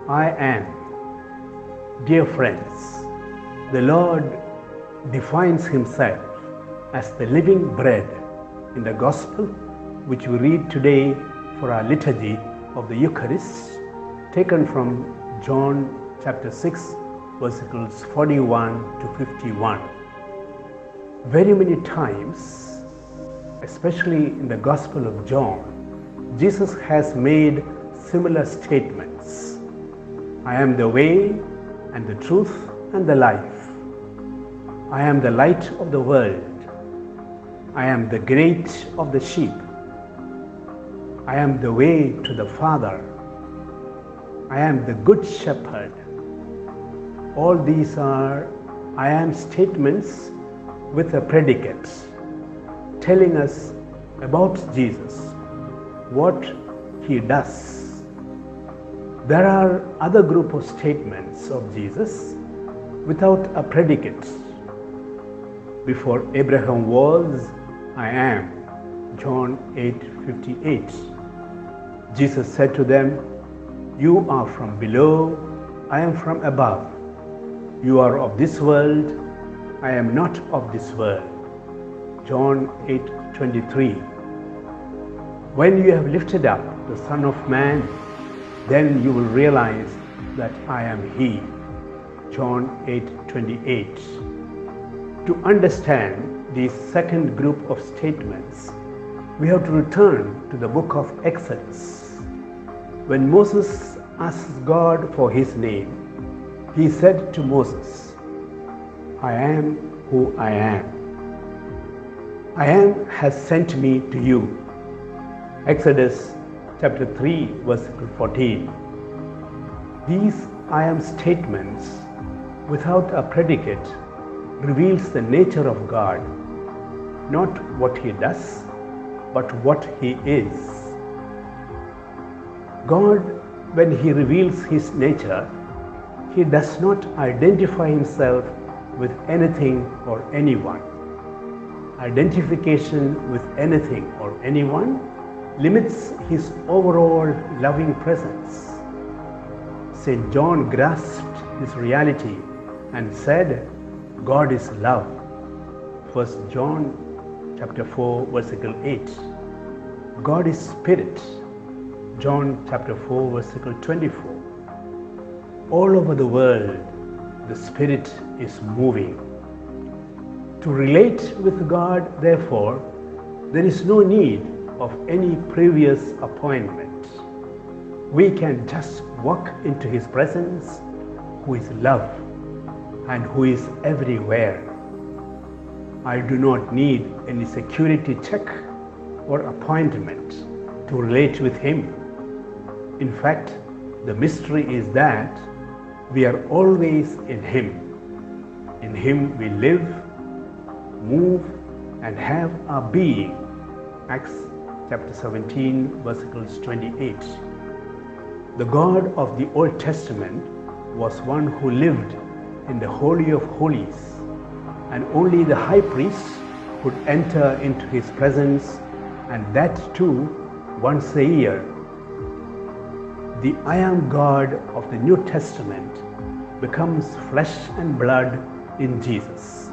I am. Dear friends, the Lord defines himself as the living bread in the gospel which we read today for our liturgy of the Eucharist, taken from John chapter 6, verses 41 to 51. Very many times, especially in the Gospel of John, Jesus has made similar statements. I am the way and the truth and the life. I am the light of the world. I am the gate of the sheep. I am the way to the Father. I am the good shepherd. All these are I am statements with a predicate, telling us about Jesus, what he does. There are other group of statements of Jesus without a predicate. Before Abraham was, I am. John 8:58. Jesus said to them, you are from below, I am from above. You are of this world, I am not of this world. John 8:23. When you have lifted up the Son of Man, then you will realize that I am He. John 8:28. To understand this second group of statements, we have to return to the book of Exodus. When Moses asked God for his name, he said to Moses, I am who I am. I am has sent me to you. Exodus chapter 3, verse 14. These I am statements without a predicate reveals the nature of God, not what he does, but what he is. God, when he reveals his nature, he does not identify himself with anything or anyone. Identification with anything or anyone limits his overall loving presence. St. John grasped this reality and said, God is love. 1 John chapter 4, verse 8. God is spirit. John chapter 4, verse 24. All over the world, the Spirit is moving. To relate with God, therefore, there is no need of any previous appointment. We can just walk into His presence, who is love and who is everywhere. I do not need any security check or appointment to relate with Him. In fact, the mystery is that we are always in Him. In Him we live, move, and have our being. Acts chapter 17, verses 28. The God of the Old Testament was one who lived in the Holy of Holies, and only the high priest could enter into His presence, and that too once a year. The I am God of the New Testament becomes flesh and blood in Jesus.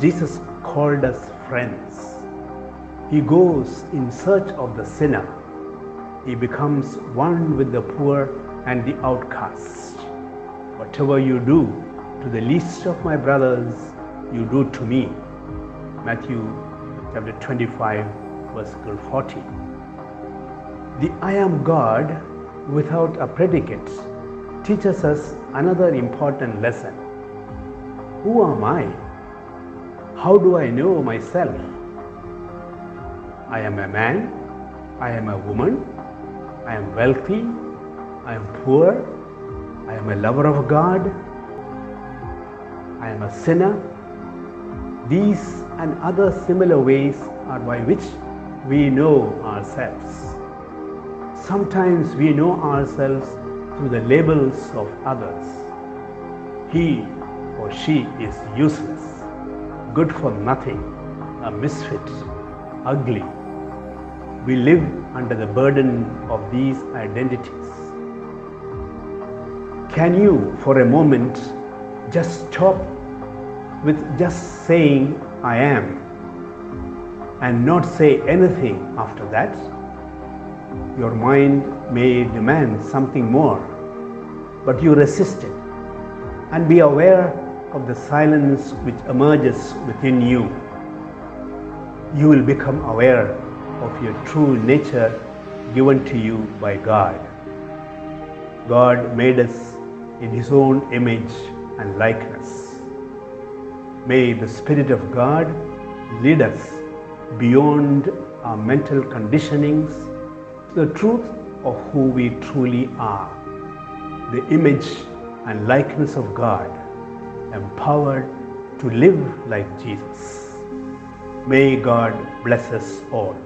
Jesus called us friends. He goes in search of the sinner. He becomes one with the poor and the outcast. Whatever you do to the least of my brothers, you do to me. Matthew chapter 25, verse 40. The I am God without a predicate teaches us another important lesson. Who am I? How do I know myself? I am a man, I am a woman, I am wealthy, I am poor, I am a lover of God, I am a sinner. These and other similar ways are by which we know ourselves. Sometimes we know ourselves through the labels of others. He or she is useless, good for nothing, a misfit, ugly. We live under the burden of these identities. Can you, for a moment, just stop with just saying, I am, and not say anything after that? Your mind may demand something more, but you resist it, and be aware of the silence which emerges within you. You will become aware of your true nature given to you by God. God made us in His own image and likeness. May the Spirit of God lead us beyond our mental conditionings to the truth of who we truly are, the image and likeness of God, empowered to live like Jesus. May God bless us all.